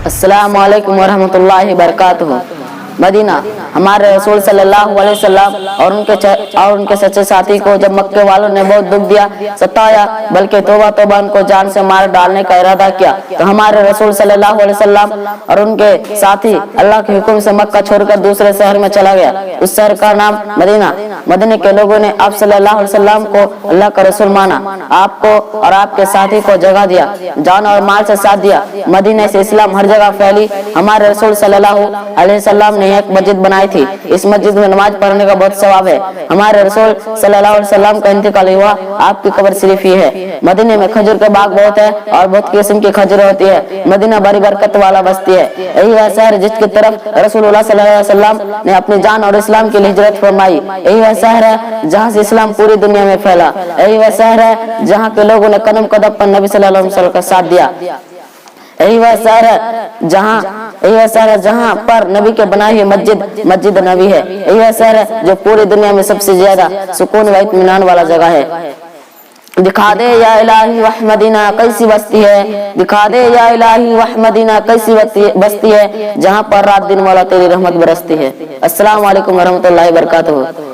अस्सलामु अलैकुम वरहमतुल्लाहि वबरकातुहू। मदीना हमारे रसूल सल्लल्लाहु अलैहि वसल्लम और उनके सच्चे साथी को जब मक्के वालों ने बहुत दुख दिया, सताया, बल्कि तौबा तौबा उनको जान से मार डालने का इरादा किया, तो हमारे रसूल सल्लल्लाहु अलैहि वसल्लम और उनके साथी अल्लाह के हुक्म से मक्का छोड़कर दूसरे शहर में चला गया। उस शहर का नाम मदीना। मदीने के लोगों ने आप सल्लल्लाहु अलैहि वसल्लम को अल्लाह का रसूल माना, आपको और आपके साथी को जगह दिया, जान और माल से साथ दिया। मदीने से इस्लाम हर जगह फैली। हमारे रसूल सल्लल्लाहु अलैहि वसल्लम एक मस्जिद बनाई थी। इस मस्जिद में नमाज पढ़ने का बहुत सवाब है। हमारे रसूल सल्लल्लाहु अलैहि वसल्लम का इंतकाल हुआ, आपकी कब्र शरीफ ही है। मदीने में खजूर के बाग बहुत है और बहुत किस्म की खजूर होती है। मदीना बड़ी बरकत वाला बस्ती है। यही वह शहर जिसकी तरफ रसूलुल्लाह सल्लल्लाहु अलैहि वसल्लम ने अपनी जान और इस्लाम के लिए हिजरत फरमाई। यही वह शहर है जहाँ से इस्लाम पूरी दुनिया में फैला। यही वह शहर है जहाँ के लोगों ने कदम कदम पर नबी सल्लल्लाहु अलैहि वसल्लम का साथ दिया। यही वह शहर है जहाँ पर नबी के बनाई हुई मस्जिद नबी है। यही वह शहर है जो पूरी दुनिया में सबसे ज्यादा सुकून व इत्मीनान वाला जगह है। दिखा दे या इलाही वह मदीना कैसी बस्ती है, दिखा दे या इलाही वह मदीना कैसी बस्ती है, जहाँ पर रात दिन मौला तेरी रहमत बरसती है। अस्सलाम वालेकुम वरहमतुल्लाहि वबरकातुहू।